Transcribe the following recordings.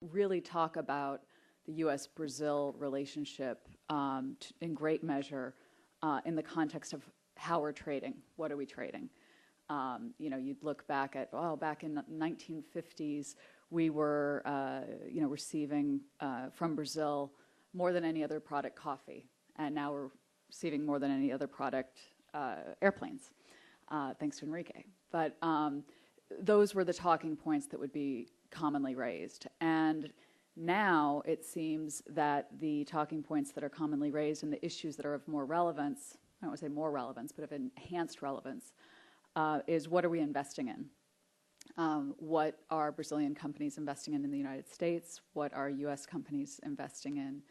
really talk about the U.S.-Brazil relationship in great measure in the context of how we're trading. What are we trading? You'd look back at, back in the 1950s, we were, receiving from Brazil more than any other product coffee, and now we're receiving more than any other product airplanes, thanks to Enrique. But those were the talking points that would be commonly raised. And now it seems that the talking points that are commonly raised and the issues that are of more relevance, I don't want to say more relevance, but of enhanced relevance, is what are we investing in? What are Brazilian companies investing in the United States? What are U.S. companies investing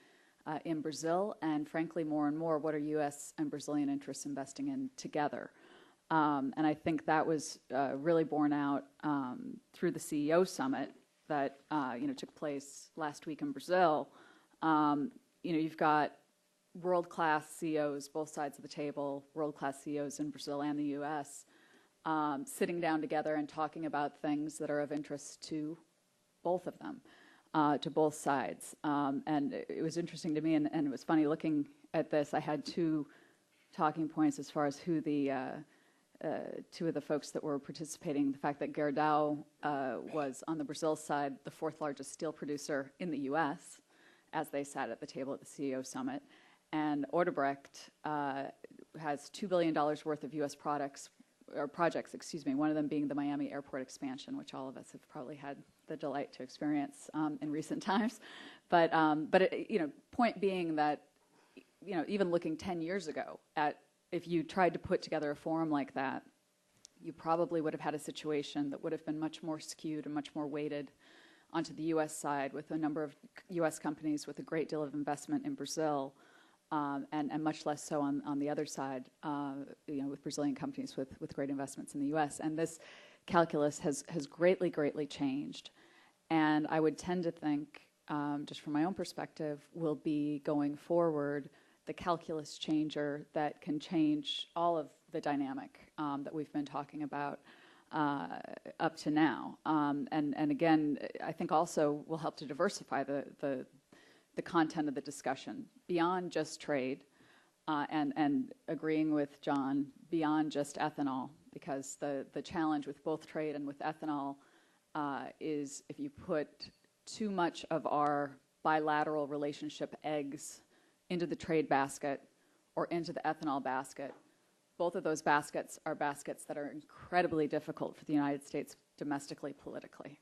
in Brazil? And frankly, more and more, what are U.S. and Brazilian interests investing in together? And I think that was really borne out through the CEO summit that took place last week in Brazil. You've got world-class CEOs, both sides of the table, world-class CEOs in Brazil and the U.S., sitting down together and talking about things that are of interest to both of them, to both sides. And it was interesting to me, and it was funny looking at this. I had two talking points as far as who the two of the folks that were participating. The fact that Gerdau was on the Brazil side, the fourth largest steel producer in the U.S., as they sat at the table at the CEO summit. And Odebrecht has $2 billion worth of U.S. projects, one of them being the Miami airport expansion, which all of us have probably had the delight to experience in recent times. But point being that, even looking 10 years ago at if you tried to put together a forum like that, you probably would have had a situation that would have been much more skewed and much more weighted onto the U.S. side, with a number of U.S. companies with a great deal of investment in Brazil, and much less so on the other side, with Brazilian companies with great investments in the U.S. And this calculus has greatly, greatly changed. And I would tend to think, just from my own perspective, will be going forward the calculus changer that can change all of the dynamic that we've been talking about up to now. And again, I think also will help to diversify the content of the discussion beyond just trade, and agreeing with John, beyond just ethanol, because the challenge with both trade and with ethanol is if you put too much of our bilateral relationship eggs into the trade basket or into the ethanol basket, both of those baskets are baskets that are incredibly difficult for the United States domestically, politically.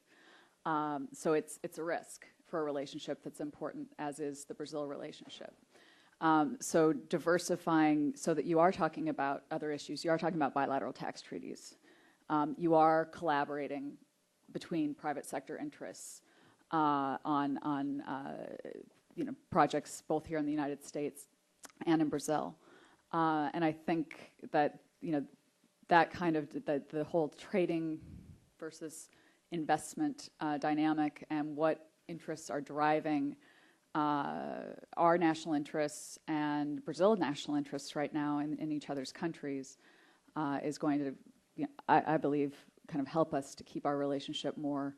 So it's a risk for a relationship that's important, as is the Brazil relationship. So diversifying so that you are talking about other issues. You are talking about bilateral tax treaties. You are collaborating between private sector interests on projects both here in the United States and in Brazil. And I think that that kind of the whole trading versus investment dynamic and what interests are driving our national interests and Brazil's national interests right now in each other's countries is going to, I believe, kind of help us to keep our relationship more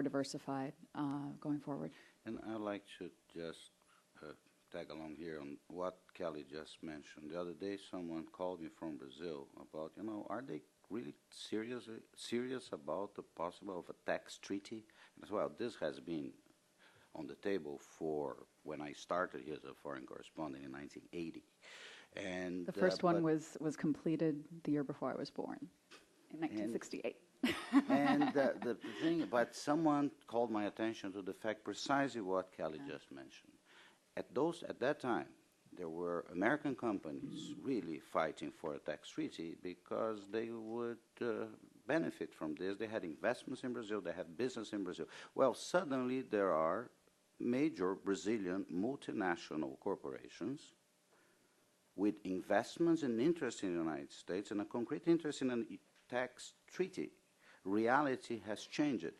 diversified going forward. And I'd like to just tag along here on what Kelly just mentioned. The other day, someone called me from Brazil about, are they really serious about the possible of a tax treaty? And as well, this has been on the table for when I started here as a foreign correspondent in 1980. And the first one was completed the year before I was born, in 1968. And the thing, but someone called my attention to the fact precisely what Kelly just mentioned. At that time, there were American companies really fighting for a tax treaty because they would benefit from this. They had investments in Brazil. They had business in Brazil. Well, suddenly there are major Brazilian multinational corporations with investments and interest in the United States and a concrete interest in a tax treaty. Reality has changed.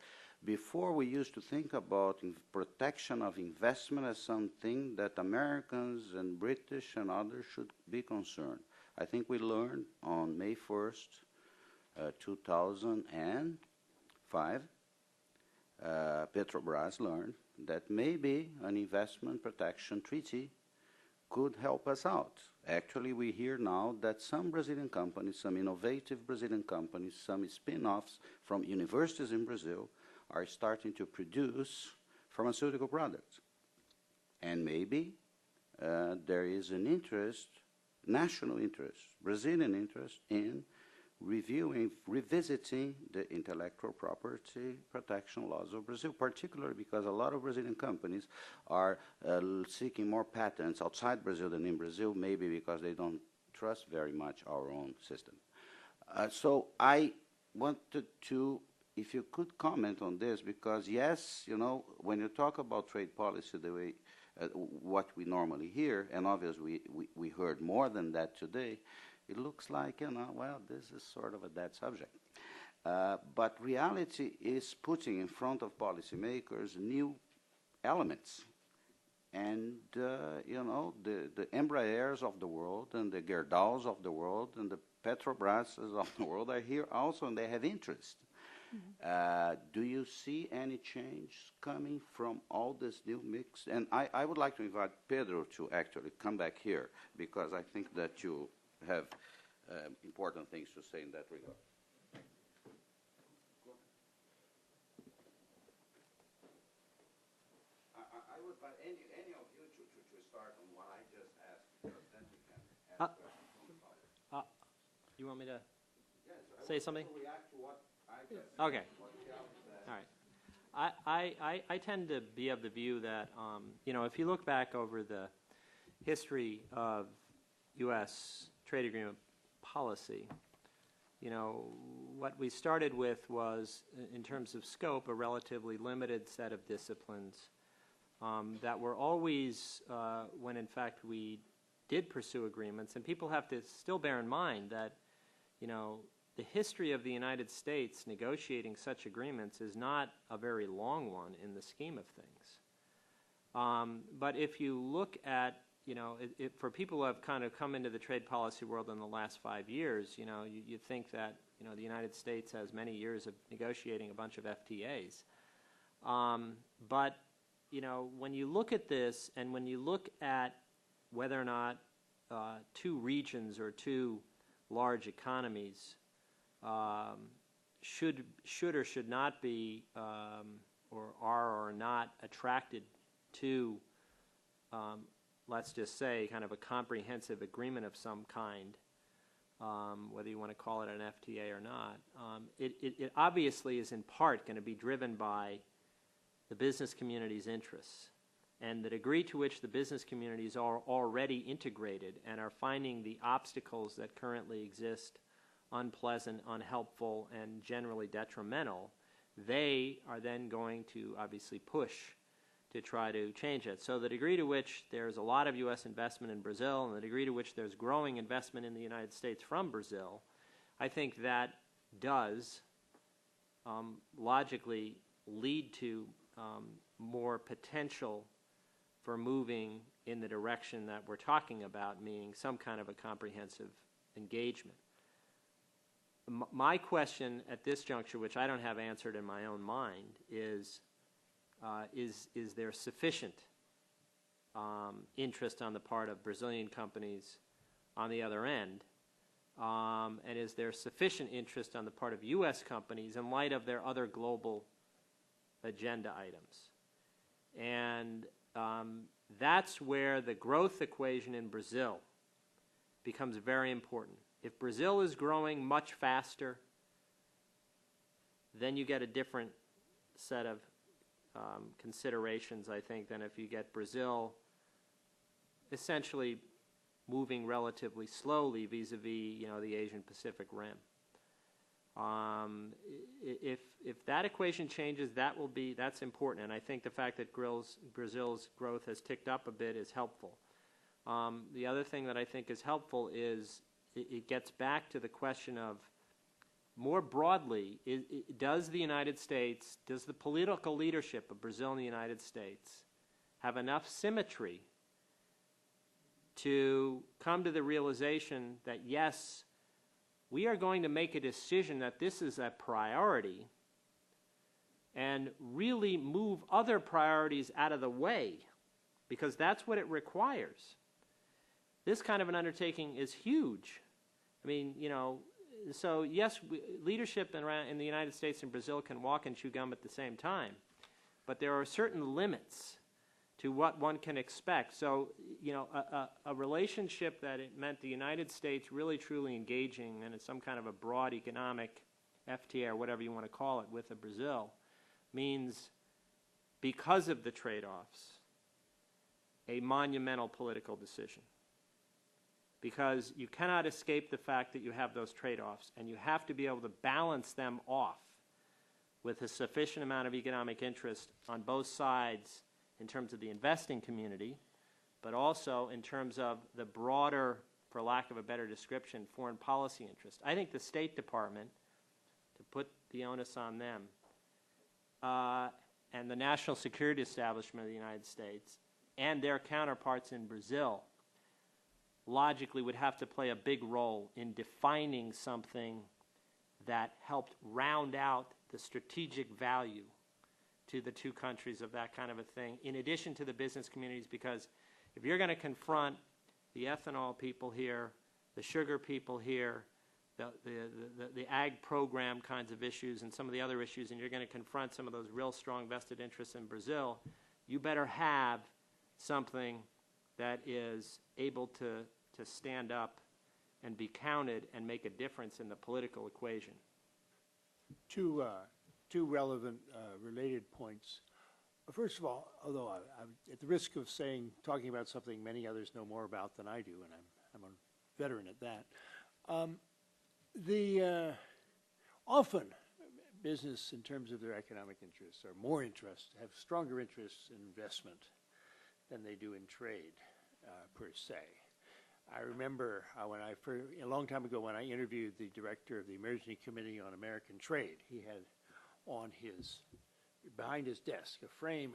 Before, we used to think about protection of investment as something that Americans and British and others should be concerned. I think we learned on May 1st, 2005, Petrobras learned that maybe an investment protection treaty could help us out. Actually, we hear now that some Brazilian companies, some innovative Brazilian companies, some spin-offs from universities in Brazil are starting to produce pharmaceutical products. And maybe there is an interest, national interest, Brazilian interest in revisiting the intellectual property protection laws of Brazil, particularly because a lot of Brazilian companies are seeking more patents outside Brazil than in Brazil, maybe because they don't trust very much our own system. So I wanted to, if you could comment on this, because yes, you know, when you talk about trade policy, the way what we normally hear, and obviously we heard more than that today, it looks like, you know, well, this is sort of a dead subject. But reality is putting in front of policymakers new elements. And, you know, the Embraers of the world and the Gerdaus of the world and the Petrobrases of the world are here also, and they have interest. Mm-hmm. Do you see any change coming from all this new mix? And I would like to invite Pedro to actually come back here, because I think that you have important things to say in that regard. I would like any of you to start on what I just asked, because then we can ask questions. You want me to Yes, say something? React to what I just said. Okay. What Kelly said. All right. I tend to be of the view that, you know, if you look back over the history of U.S. trade agreement policy, you know, what we started with was, in terms of scope, a relatively limited set of disciplines that were always, when in fact we did pursue agreements, and people have to still bear in mind that, you know, the history of the United States negotiating such agreements is not a very long one in the scheme of things. But if you look at, you know, for people who have kind of come into the trade policy world in the last 5 years, you know, you think that, you know, the United States has many years of negotiating a bunch of FTAs. But, you know, when you look at this, and when you look at whether or not two regions or two large economies should or should not be, or are or not attracted to, let's just say, kind of a comprehensive agreement of some kind, whether you want to call it an FTA or not, it obviously is in part going to be driven by the business community's interests and the degree to which the business communities are already integrated and are finding the obstacles that currently exist unpleasant, unhelpful, and generally detrimental. They are then going to obviously push to try to change it. So the degree to which there's a lot of U.S. investment in Brazil and the degree to which there's growing investment in the United States from Brazil, I think that does logically lead to more potential for moving in the direction that we're talking about, meaning some kind of a comprehensive engagement. My question at this juncture, which I don't have answered in my own mind, is there sufficient interest on the part of Brazilian companies on the other end, and is there sufficient interest on the part of U.S. companies in light of their other global agenda items? And that's where the growth equation in Brazil becomes very important. If Brazil is growing much faster, then you get a different set of considerations, I think, than if you get Brazil essentially moving relatively slowly vis-a-vis, you know, the Asian Pacific Rim. If that equation changes, that's important, and I think the fact that Brazil's growth has ticked up a bit is helpful. The other thing that I think is helpful is it gets back to the question of, more broadly, does the United States, does the political leadership of Brazil and the United States have enough symmetry to come to the realization that, yes, we are going to make a decision that this is a priority, and really move other priorities out of the way, because that's what it requires. This kind of an undertaking is huge. I mean, you know, so yes, leadership in the United States and Brazil can walk and chew gum at the same time, but there are certain limits to what one can expect. So, you know, a relationship that it meant the United States really truly engaging in some kind of a broad economic FTA or whatever you want to call it with Brazil means, because of the trade-offs, a monumental political decision. Because you cannot escape the fact that you have those trade-offs, and you have to be able to balance them off with a sufficient amount of economic interest on both sides in terms of the investing community, but also in terms of the broader, for lack of a better description, foreign policy interest. I think the State Department, to put the onus on them, and the national security establishment of the United States and their counterparts in Brazil logically would have to play a big role in defining something that helped round out the strategic value to the two countries of that kind of a thing, in addition to the business communities, because if you're going to confront the ethanol people here, the sugar people here, the ag program kinds of issues and some of the other issues, and you're going to confront some of those real strong vested interests in Brazil, you better have something that is able to stand up and be counted and make a difference in the political equation. Two relevant related points. First of all, although I'm at the risk of talking about something many others know more about than I do, and I'm a veteran at that, often business, in terms of their economic interests, or more interests, have stronger interests in investment than they do in trade, per se. I remember a long time ago when I interviewed the director of the Emergency Committee on American Trade. He had behind his desk a frame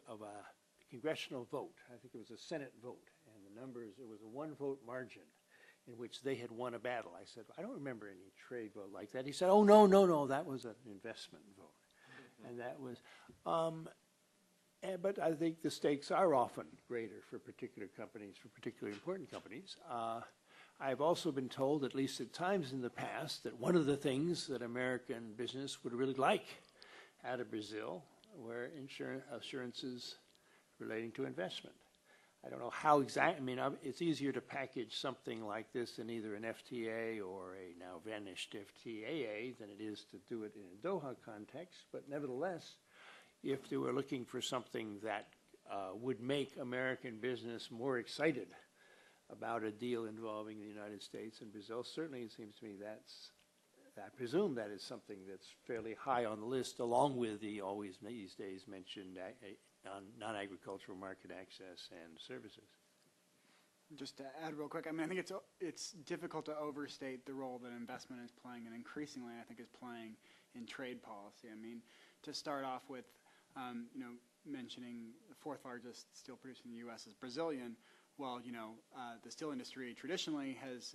of a congressional vote. I think it was a Senate vote, and the numbers, it was a 1-vote margin in which they had won a battle. I said, I don't remember any trade vote like that. He said, oh, no, that was an investment vote. And that was, but I think the stakes are often greater for particular companies, for particularly important companies. I've also been told, at least at times in the past, that one of the things that American business would really like out of Brazil were assurances relating to investment. I don't know how exactly. I mean, it's easier to package something like this in either an FTA or a now vanished FTAA than it is to do it in a Doha context. But nevertheless, if they were looking for something that would make American business more excited about a deal involving the United States and Brazil, certainly it seems to me I presume that is something that's fairly high on the list, along with the always these days mentioned non-agricultural market access and services. Just to add real quick, I mean, I think it's difficult to overstate the role that investment is playing, and increasingly I think is playing in trade policy. I mean, to start off with, mentioning the 4th largest steel producer in the U.S. is Brazilian. Well, the steel industry traditionally has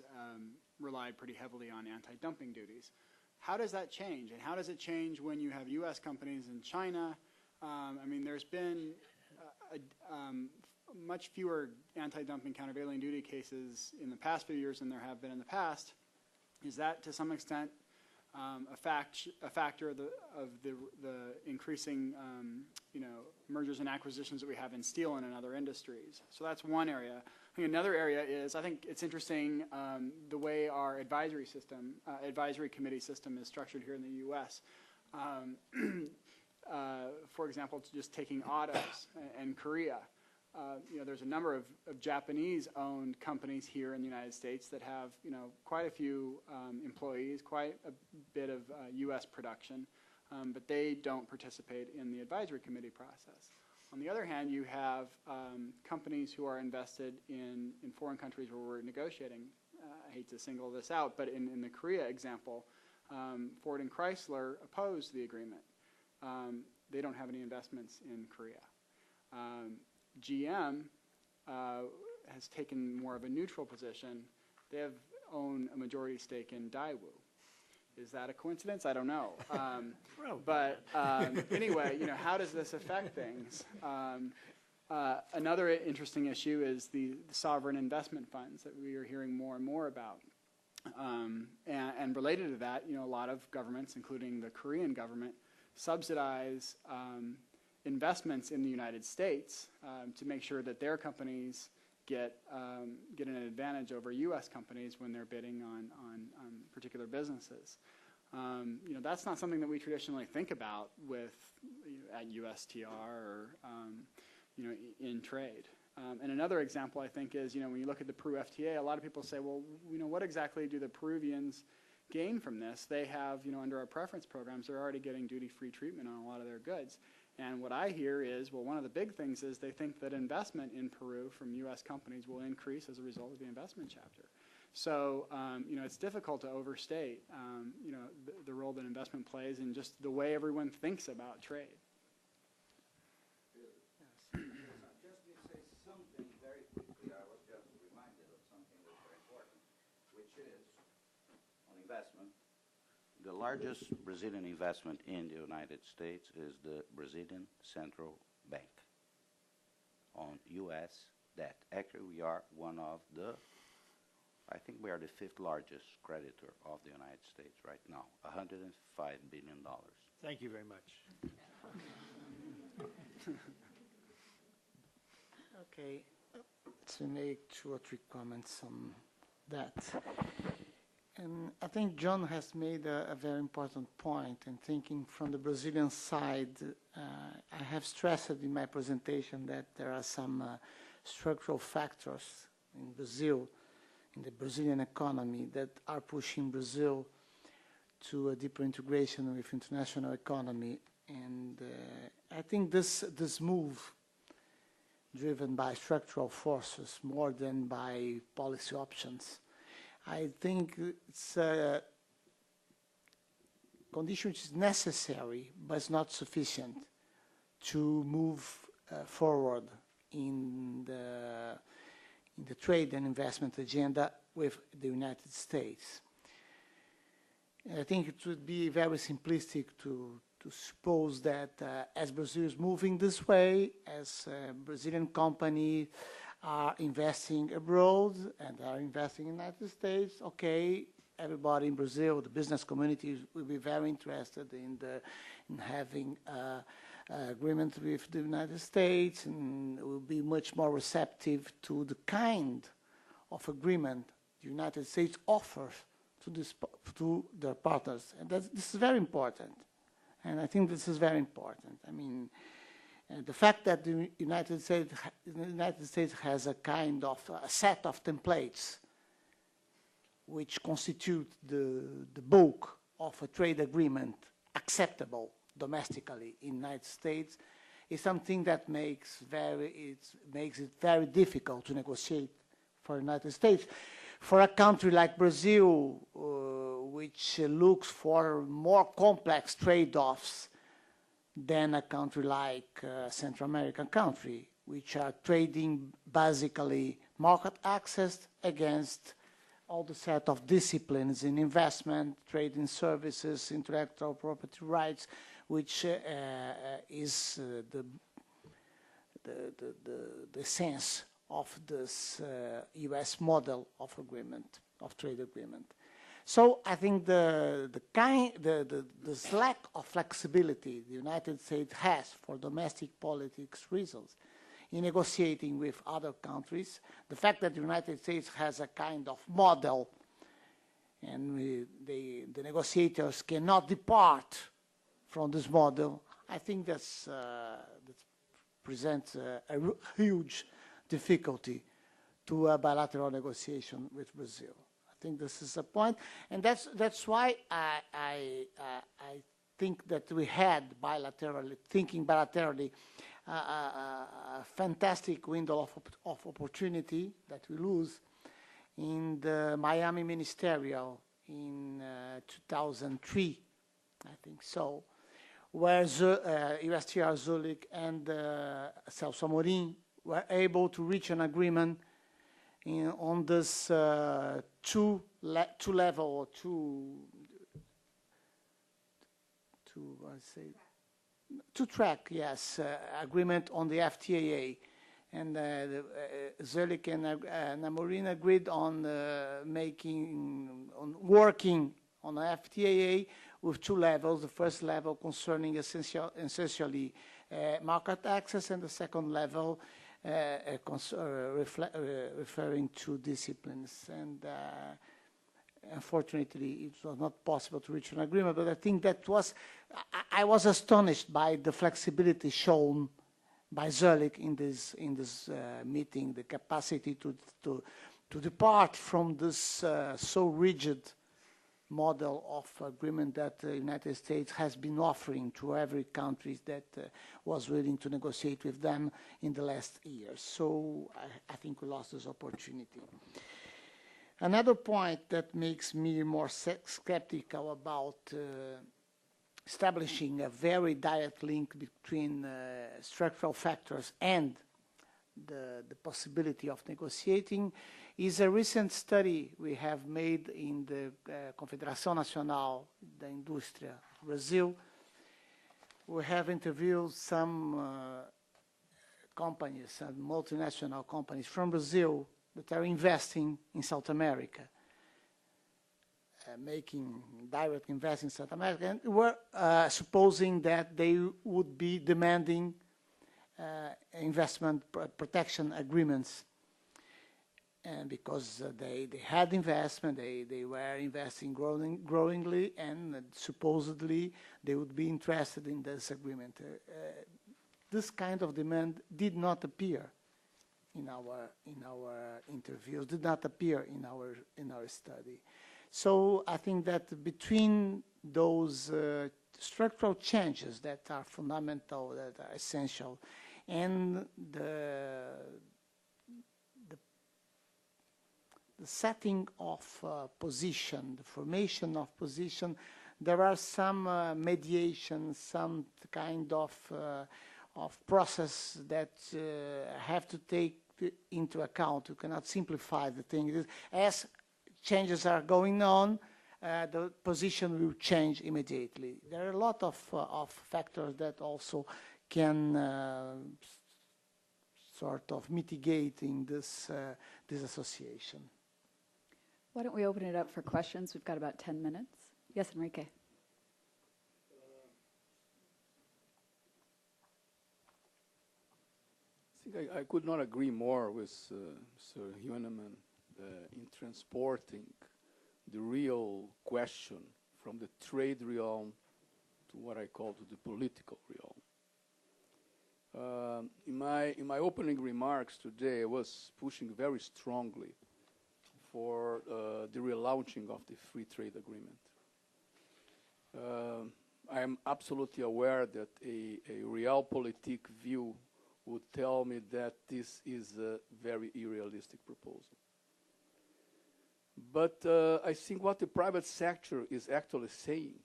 relied pretty heavily on anti-dumping duties. How does that change? And how does it change when you have U.S. companies in China? I mean, there's been much fewer anti-dumping countervailing duty cases in the past few years than there have been in the past. Is that, to some extent, a factor of the increasing mergers and acquisitions that we have in steel and in other industries? So that's one area. I think another area is, I think it's interesting the way our advisory committee system is structured here in the U.S. For example, just taking autos and Korea. There's a number of Japanese-owned companies here in the United States that have, quite a few employees, quite a bit of U.S. production, but they don't participate in the advisory committee process. On the other hand, you have companies who are invested in foreign countries where we're negotiating. I hate to single this out, but in the Korea example, Ford and Chrysler opposed the agreement. They don't have any investments in Korea. GM has taken more of a neutral position. They own a majority stake in Daewoo. Is that a coincidence? I don't know. Well, But anyway, how does this affect things? Another interesting issue is the sovereign investment funds that we are hearing more and more about. And related to that, a lot of governments, including the Korean government, subsidize investments in the United States to make sure that their companies get an advantage over U.S. companies when they're bidding on particular businesses. That's not something that we traditionally think about at USTR or in trade. And another example, I think, is when you look at the Peru FTA, a lot of people say, well, what exactly do the Peruvians gain from this? They have, under our preference programs, they're already getting duty-free treatment on a lot of their goods. And what I hear is, well, one of the big things is they think that investment in Peru from U.S. companies will increase as a result of the investment chapter. So, it's difficult to overstate, the role that investment plays in just the way everyone thinks about trade. Just to say something very quickly, I was just reminded of something that's very important, which is on investment. The largest Brazilian investment in the United States is the Brazilian Central Bank on U.S. debt. Actually, we are one of I think we are the 5th largest creditor of the United States right now, $105 billion. thank you very much. Okay, to make 2 or 3 comments on that. And I think John has made a very important point, and thinking from the Brazilian side, I have stressed in my presentation that there are some structural factors in Brazil, in the Brazilian economy, that are pushing Brazil to a deeper integration with international economy. And I think this move, driven by structural forces more than by policy options, I think it's a condition which is necessary, but it's not sufficient to move forward in the trade and investment agenda with the United States. And I think it would be very simplistic to suppose that as Brazil is moving this way, as Brazilian companies are investing abroad and are investing in the United States, okay, everybody in Brazil, the business community will be very interested in having agreement with the United States, and will be much more receptive to the kind of agreement the United States offers to their partners. And this is very important. And I think this is very important. I mean, the fact that the United States has a kind of a set of templates which constitute the bulk of a trade agreement acceptable domestically in the United States is something that makes it very difficult to negotiate for the United States. For a country like Brazil, which looks for more complex trade-offs than a country like Central American country, which are trading basically market access against all the set of disciplines in investment, trade in services, intellectual property rights, which is the sense of this U.S. model of agreement, of trade agreement. So I think this lack of flexibility the United States has for domestic politics reasons in negotiating with other countries, the fact that the United States has a kind of model and the negotiators cannot depart from this model, I think that presents a huge difficulty to a bilateral negotiation with Brazil. I think this is a point, and that's why I think that we had thinking bilaterally, a fantastic window of opportunity that we lose in the Miami Ministerial in 2003, I think so, where USTR Zulik and Celso Amorim were able to reach an agreement on this two to track, yes, agreement on the FTAA. And Zurich and Namorin agreed on working on the FTAA with two levels. The first level concerning essentially market access, and the second level referring to disciplines. And unfortunately, it was not possible to reach an agreement, but I think that I was astonished by the flexibility shown by Zurich in this meeting, the capacity to depart from this so rigid model of agreement that the United States has been offering to every country that was willing to negotiate with them in the last years. So I think we lost this opportunity. Another point that makes me more skeptical about establishing a very direct link between structural factors and the possibility of negotiating is a recent study we have made in the Confederação Nacional da Indústria, Brazil. We have interviewed some companies, some multinational companies from Brazil that are investing in South America, making direct investments in South America, and we're supposing that they would be demanding investment protection agreements. And because they had investment, they were investing growingly, and supposedly they would be interested in this agreement. This kind of demand did not appear in our interviews, did not appear in our study. So I think that between those structural changes that are fundamental, that are essential, and the setting of position, the formation of position, there are some mediation, some kind of process that have to take into account. You cannot simplify the thing. As changes are going on, the position will change immediately. There are a lot of factors that also can sort of mitigating this association. Why don't we open it up for questions? We've got about 10 minutes. Yes, Enrique. I think I could not agree more with Sir Heunemann in transporting the real question from the trade realm to what I call to the political realm. In my opening remarks today, I was pushing very strongly for the relaunching of the free trade agreement. I am absolutely aware that a realpolitik view would tell me that this is a very unrealistic proposal. But I think what the private sector is actually saying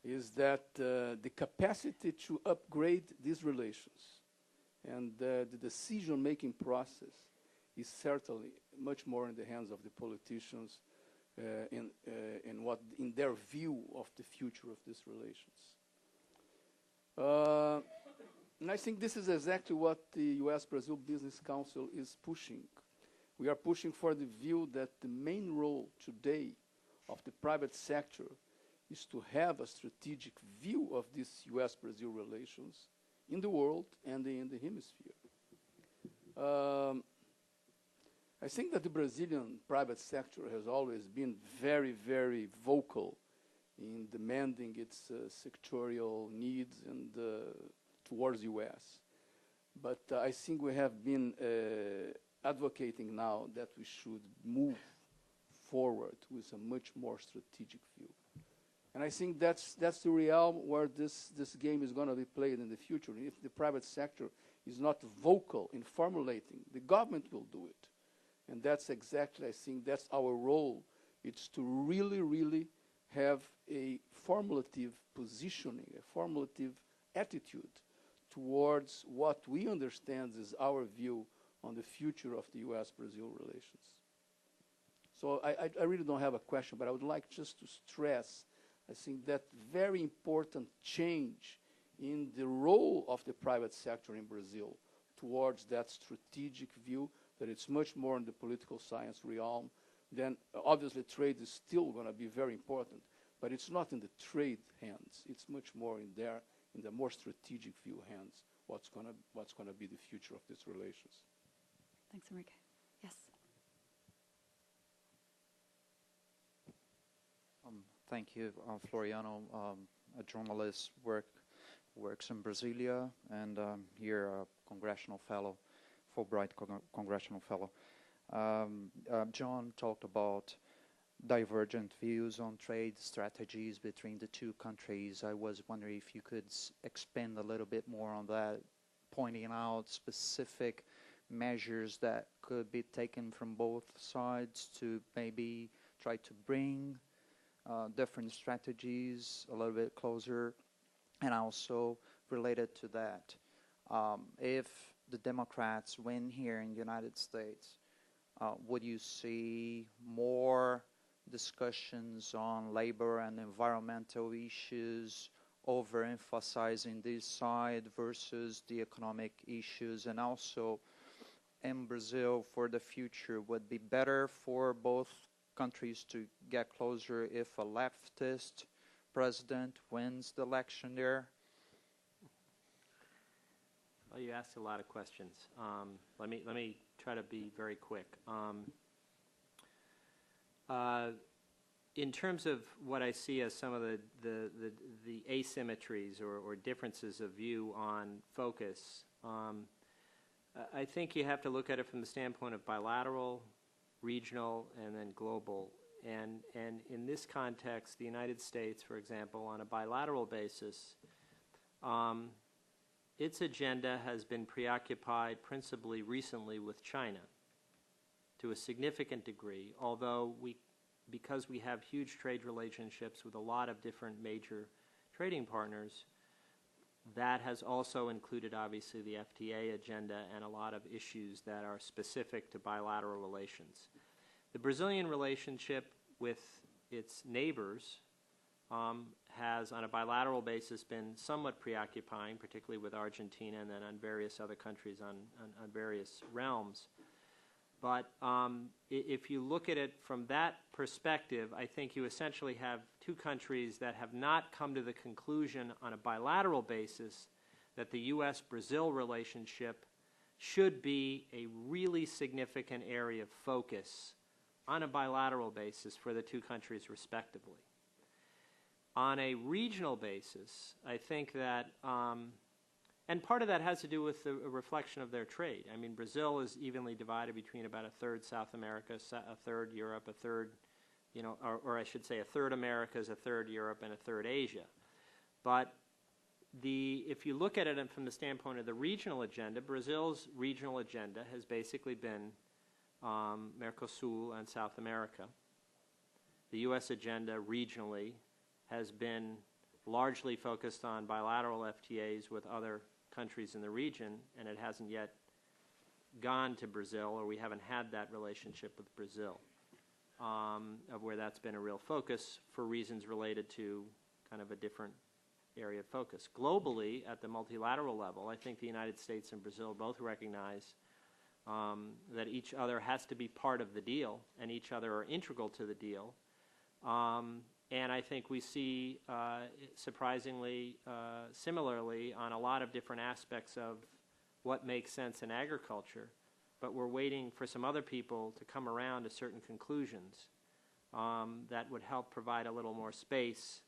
is that the capacity to upgrade these relations and the decision-making process is certainly much more in the hands of the politicians in their view of the future of these relations. And I think this is exactly what the U.S.-Brazil Business Council is pushing. We are pushing for the view that the main role today of the private sector is to have a strategic view of these U.S.-Brazil relations in the world and in the hemisphere. I think that the Brazilian private sector has always been very, very vocal in demanding its sectorial needs and towards the U.S. But I think we have been advocating now that we should move forward with a much more strategic view. And I think that's the realm where this game is going to be played in the future. If the private sector is not vocal in formulating, the government will do it. And that's exactly, I think, that's our role. It's to really, really have a formulative positioning, a formulative attitude towards what we understand is our view on the future of the U.S.-Brazil relations. So I really don't have a question, but I would like just to stress I think that very important change in the role of the private sector in Brazil towards that strategic view, that it's much more in the political science realm. Then obviously trade is still going to be very important, but it's not in the trade hands. It's much more in there, in the more strategic view hands, what's going to be the future of these relations. Thanks, Enrique. Yes. Thank you, Floriano. A journalist works in Brasilia, and here a congressional fellow, Fulbright congressional fellow. John talked about divergent views on trade strategies between the two countries. I was wondering if you could expand a little bit more on that, pointing out specific measures that could be taken from both sides to maybe try to bring different strategies a little bit closer. And also related to that, if the Democrats win here in the United States, would you see more discussions on labor and environmental issues, overemphasizing this side versus the economic issues? And also in Brazil for the future, would it be better for both countries to get closer if a leftist president wins the election there? Well, you asked a lot of questions. Let me try to be very quick. In terms of what I see as some of the asymmetries or differences of view on focus, I think you have to look at it from the standpoint of bilateral, regional, and then global. And in this context, the United States, for example, on a bilateral basis, its agenda has been preoccupied principally recently with China to a significant degree, although because we have huge trade relationships with a lot of different major trading partners, that has also included obviously the FTA agenda and a lot of issues that are specific to bilateral relations. The Brazilian relationship with its neighbors has, on a bilateral basis, been somewhat preoccupying, particularly with Argentina and then on various other countries on various realms. But if you look at it from that perspective, I think you essentially have two countries that have not come to the conclusion on a bilateral basis that the U.S.-Brazil relationship should be a really significant area of focus on a bilateral basis for the two countries respectively. On a regional basis, I think that, and part of that has to do with the reflection of their trade. I mean, Brazil is evenly divided between about a third South America, a third Europe, a third, or I should say a third Americas, a third Europe, and a third Asia. But if you look at it from the standpoint of the regional agenda, Brazil's regional agenda has basically been Mercosur and South America. The U.S. agenda regionally has been largely focused on bilateral FTAs with other countries in the region, and it hasn't yet gone to Brazil, or we haven't had that relationship with Brazil, of where that's been a real focus for reasons related to kind of a different area of focus. Globally, at the multilateral level, I think the United States and Brazil both recognize that each other has to be part of the deal, and each other are integral to the deal. And I think we see, surprisingly, similarly on a lot of different aspects of what makes sense in agriculture, but we're waiting for some other people to come around to certain conclusions that would help provide a little more space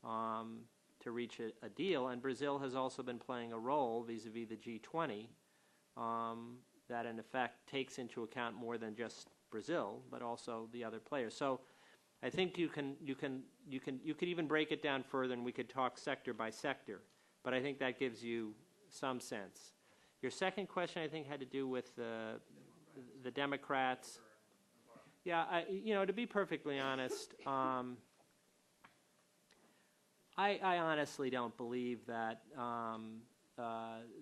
to reach a deal. And Brazil has also been playing a role vis-a-vis the G20 that in effect takes into account more than just Brazil, but also the other players. So I think you could even break it down further, and we could talk sector by sector, but I think that gives you some sense. Your second question, I think, had to do with the Democrats. Yeah, to be perfectly honest, I honestly don't believe that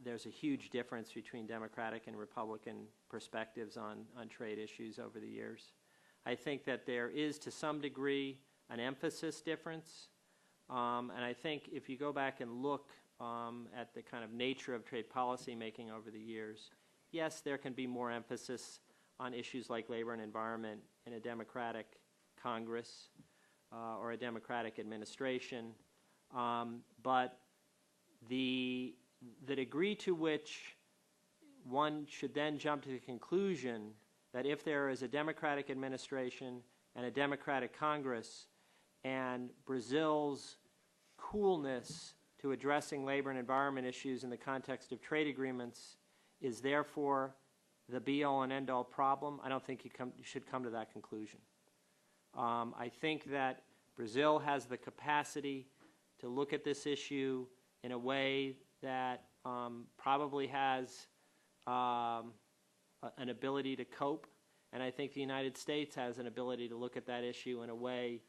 there's a huge difference between Democratic and Republican perspectives on trade issues over the years. I think that there is, to some degree, an emphasis difference. And I think if you go back and look at the kind of nature of trade policy making over the years, yes, there can be more emphasis on issues like labor and environment in a Democratic Congress or a Democratic administration, but the degree to which one should then jump to the conclusion that if there is a Democratic administration and a Democratic Congress, and Brazil's coolness to addressing labor and environment issues in the context of trade agreements is therefore the be-all and end-all problem, I don't think you should come to that conclusion. I think that Brazil has the capacity to look at this issue in a way that probably has an ability to cope, and I think the United States has an ability to look at that issue in a way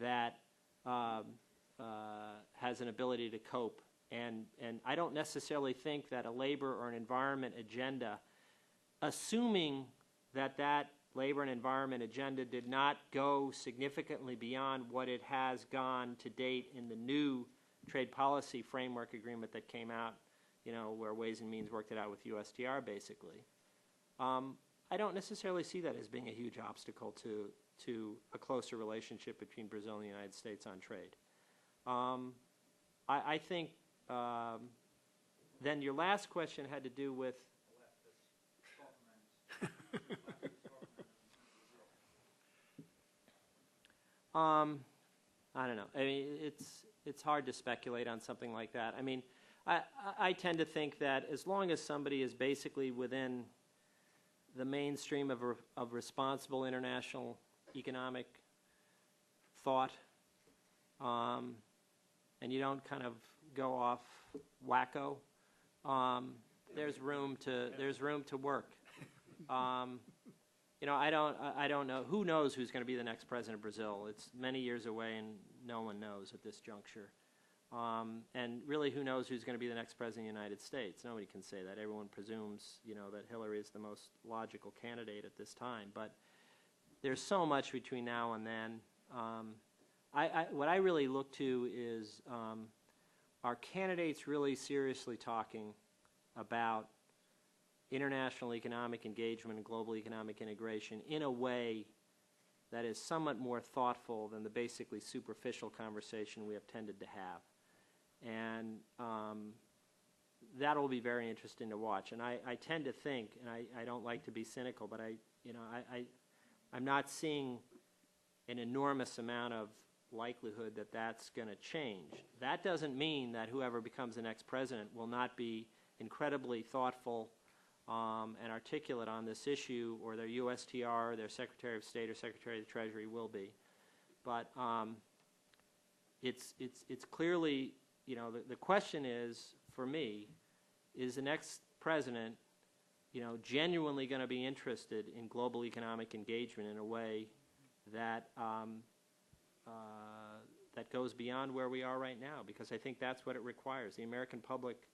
that has an ability to cope. And I don't necessarily think that a labor or an environment agenda, assuming that that labor and environment agenda did not go significantly beyond what it has gone to date in the new trade policy framework agreement that came out, you know, where Ways and Means worked it out with USTR basically. I don't necessarily see that as being a huge obstacle to a closer relationship between Brazil and the United States on trade. I think then your last question had to do with I don't know. I mean, it's hard to speculate on something like that. I mean, I tend to think that as long as somebody is basically within the mainstream of responsible international economic thought, and you don't kind of go off wacko, there's room to work. You know, I don't know. Who knows who's going to be the next president of Brazil? It's many years away, and no one knows at this juncture. And really, who knows who's going to be the next president of the United States? Nobody can say that. Everyone presumes, you know, that Hillary is the most logical candidate at this time. But there's so much between now and then. What I really look to is, are candidates really seriously talking about international economic engagement and global economic integration in a way that is somewhat more thoughtful than the basically superficial conversation we have tended to have. And that will be very interesting to watch. And I tend to think, and I don't like to be cynical, but I'm not seeing an enormous amount of likelihood that that's going to change. That doesn't mean that whoever becomes the next president will not be incredibly thoughtful and articulate on this issue, or their USTR, their Secretary of State or Secretary of the Treasury will be. But it's clearly, you know, the question is, for me, is the next president, you know, genuinely going to be interested in global economic engagement in a way that that goes beyond where we are right now? Because I think that's what it requires. The American public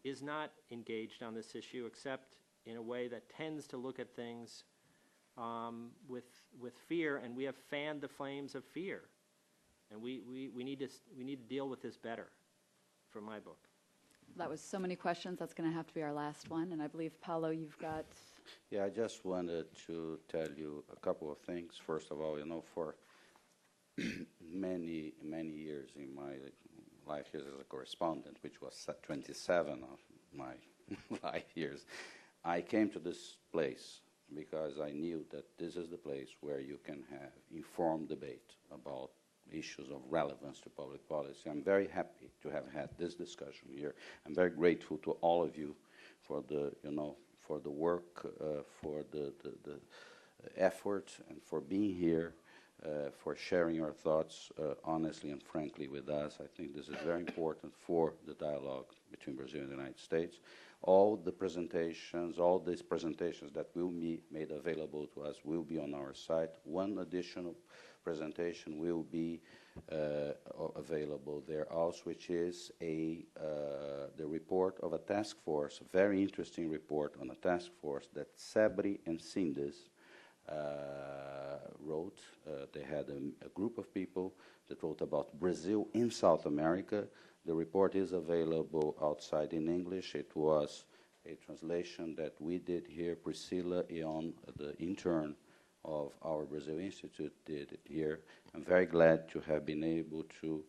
is not engaged on this issue, except in a way that tends to look at things with fear, and we have fanned the flames of fear, and we need to deal with this better, from my book. That was so many questions. That's going to have to be our last one, and I believe, Paulo, you've got... Yeah, I just wanted to tell you a couple of things. First of all, you know, for many years in my life here as a correspondent, which was 27 of my life years, I came to this place because I knew that this is the place where you can have informed debate about issues of relevance to public policy. I'm very happy to have had this discussion here. I'm very grateful to all of you for the, you know, for the work, for the effort, and for being here. For sharing your thoughts honestly and frankly with us. I think this is very important for the dialogue between Brazil and the United States. All these presentations that will be made available to us will be on our site. One additional presentation will be available there also, which is the report of a task force, a very interesting report on a task force that SEBRI and CINDES wrote. They had a group of people that wrote about Brazil in South America. The report is available outside in English. It was a translation that we did here. Priscilla Ion, the intern of our Brazil Institute, did it here. I'm very glad to have been able to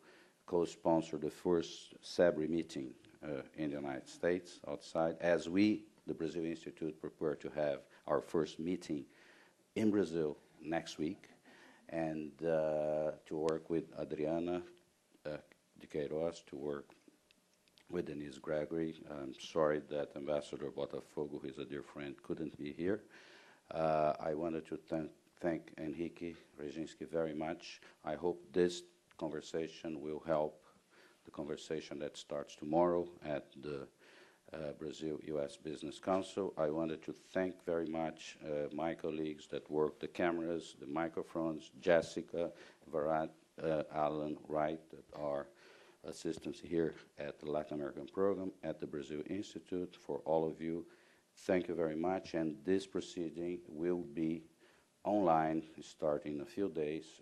co-sponsor the first SABRI meeting in the United States outside, as we, the Brazil Institute, prepare to have our first meeting in Brazil next week, and to work with Adriana de Queiroz, to work with Denise Gregory. I'm sorry that Ambassador Botafogo, who is a dear friend, couldn't be here. I wanted to thank Henrique Reginski very much. I hope this conversation will help the conversation that starts tomorrow at the Brazil-U.S. Business Council. I wanted to thank very much my colleagues that work the cameras, the microphones, Jessica, Varat, Alan Wright, that are assistants here at the Latin American program, at the Brazil Institute. For all of you, thank you very much. And this proceeding will be online starting in a few days.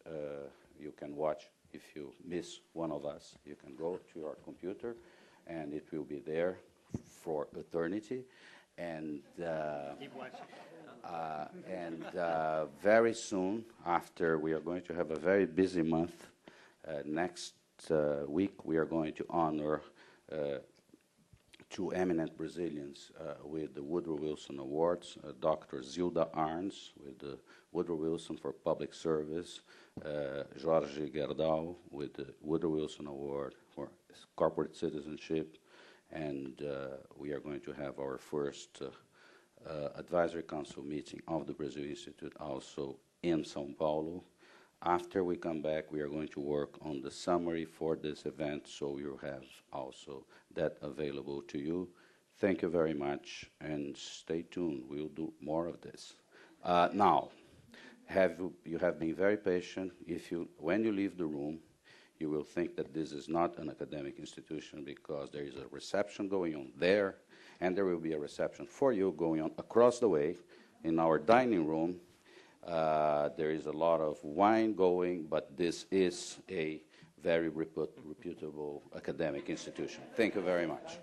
You can watch. If you miss one of us, you can go to your computer, and it will be there for eternity. And Keep watching. Very soon after, we are going to have a very busy month. Next week, we are going to honor two eminent Brazilians with the Woodrow Wilson Awards, Dr. Zilda Arns with the Woodrow Wilson for Public Service, Jorge Gerdau with the Woodrow Wilson Award for Corporate Citizenship, and we are going to have our first Advisory Council meeting of the Brazil Institute also in São Paulo. After we come back, we are going to work on the summary for this event, so you'll have also that available to you. Thank you very much, and stay tuned. We'll do more of this. Now, you have been very patient. When you leave the room, you will think that this is not an academic institution, because there is a reception going on there, and there will be a reception for you going on across the way in our dining room. There is a lot of wine going, but this is a very reputable academic institution. Thank you very much.